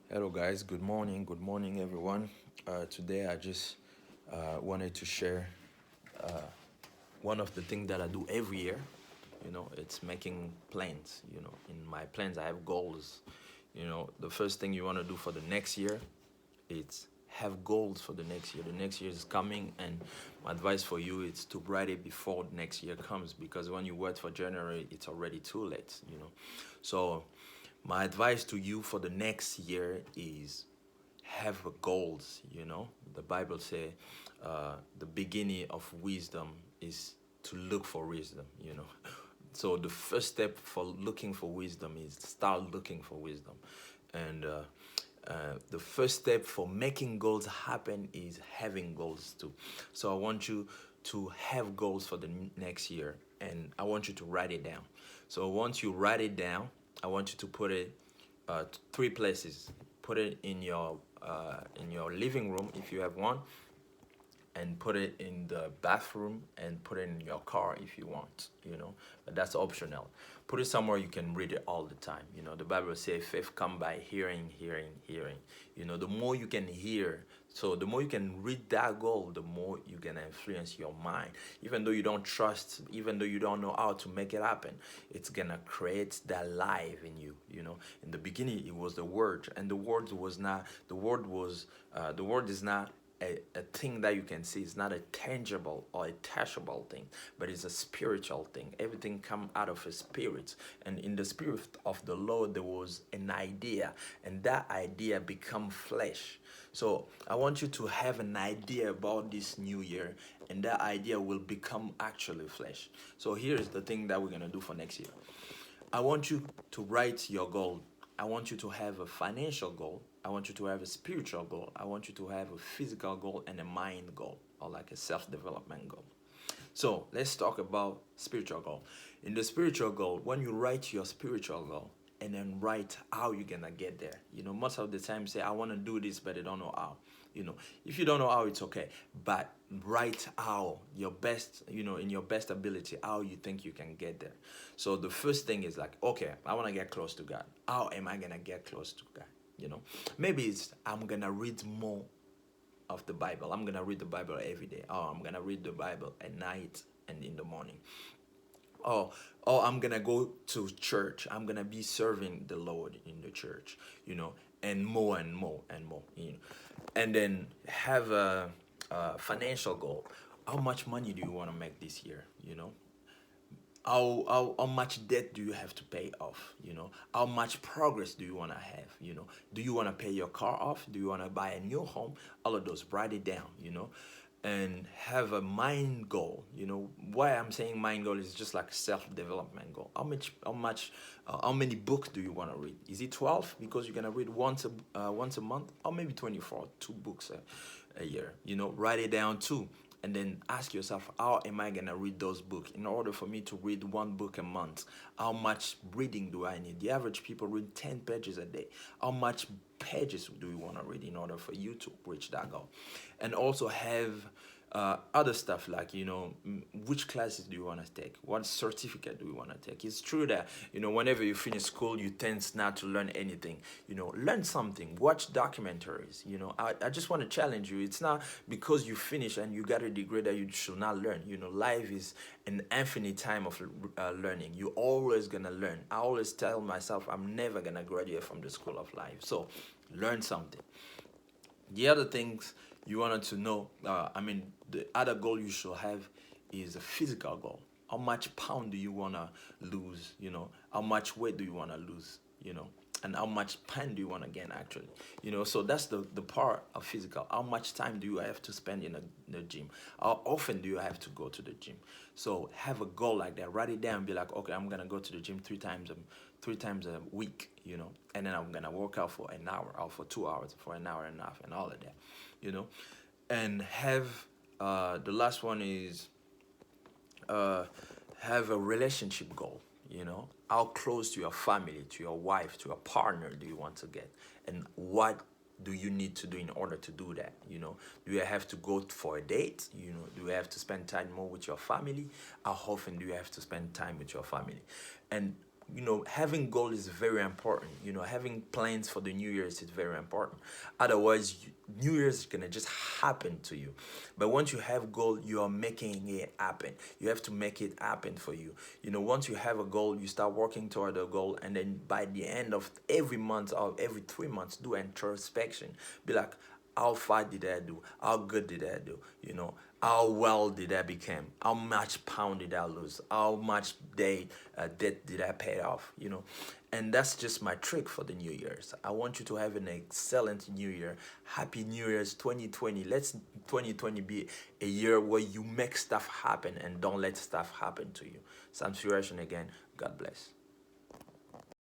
Hello, guys. Good morning, everyone. Today, I just wanted to share one of the things that I do every year. It's making plans. In my plans, I have goals. The first thing you want to do for the next year is have goals for the next year. The next year is coming, and my advice for you is to write it before the next year comes, because when you wait for January, it's already too late. So, my advice to you for the next year is have goals. The Bible say the beginning of wisdom is to look for wisdom. So the first step for looking for wisdom is start looking for wisdom. And the first step for making goals happen is having goals too. So I want you to have goals for the next year, and I want you to write it down. So once you write it down, I want you to put it three places. Put it in your living room if you have one, and put it in the bathroom, and put it in your car if you want. But that's optional. Put it somewhere you can read it all the time. The Bible says faith come by hearing, hearing, hearing. The more you can hear, so the more you can read that goal, the more you can influence your mind. Even though you don't trust, even though you don't know how to make it happen, it's gonna create that life in you. In the beginning it was the word, and the word is not a thing that you can see. It's not a tangible or a touchable thing, but it's a spiritual thing. Everything come out of a spirit, and in the spirit of the Lord there was an idea, and that idea become flesh. So I want you to have an idea about this new year, and that idea will become actually flesh. So here's the thing that we're gonna do for next year. I want you to write your goal. I want you to have a financial goal. I want you to have a spiritual goal. I want you to have a physical goal and a mind goal, or like a self-development goal. So let's talk about spiritual goal. In the spiritual goal, when you write your spiritual goal and then write how you're gonna get there, most of the time say I want to do this, but I don't know how. If you don't know how, it's okay, but write how your best, in your best ability, how you think you can get there. So the first thing is like, okay, I want to get close to God. How am I gonna get close to God? Maybe it's I'm gonna read more of the Bible. I'm gonna read the Bible every day. Oh, I'm gonna read the Bible at night and in the morning. Oh, I'm gonna go to church. I'm gonna be serving the Lord in the church, and more and more and more. And then have a financial goal. How much money do you want to make this year? How much debt do you have to pay off? How much progress do you want to have? Do you want to pay your car off? Do you want to buy a new home? All of those, write it down. And have a mind goal. Why I'm saying mind goal is just like self-development goal. How many books do you want to read? Is it 12 because you're gonna read once a month, or maybe 24, 2 books a year? Write it down too, and then ask yourself, how am I gonna read those books? In order for me to read one book a month, how much reading do I need? The average people read 10 pages a day. How much pages do you want to read in order for you to reach that goal? And also have other stuff like, which classes do you want to take? What certificate do you want to take? It's true that, whenever you finish school, you tend not to learn anything. Learn something, watch documentaries. I just want to challenge you. It's not because you finish and you got a degree that you should not learn. Life is an infinite time of learning. You're always going to learn. I always tell myself I'm never going to graduate from the school of life. So learn something. The other things you wanted to know, the other goal you should have is a physical goal. How much pound do you want to lose? How much weight do you want to lose? And how much pain do you want to gain actually? So that's the part of physical. How much time do you have to spend in the gym? How often do you have to go to the gym? So have a goal like that. Write it down. Be like, okay, I'm gonna go to the gym three times a week. And then I'm gonna work out for an hour, or for 2 hours, for an hour and a half, and all of that. You know, and have the last one is uh, have a relationship goal. How close to your family, to your wife, to your partner do you want to get, and what do you need to do in order to do that? Do you have to go for a date? Do you have to spend time more with your family? How often do you have to spend time with your family? And having goal is very important. Having plans for the New Year's is very important. Otherwise, New Year's is gonna just happen to you. But once you have goal, you are making it happen. You have to make it happen for you. Once you have a goal, you start working toward the goal, and then by the end of every month or every 3 months, do introspection. Be like, how far did I do? How good did I do? How well did I become? How much pound did I lose? How much debt did I pay off? And that's just my trick for the New Year's. I want you to have an excellent New Year. Happy New Year's 2020. Let's 2020 be a year where you make stuff happen and don't let stuff happen to you. Sam Suration again. God bless.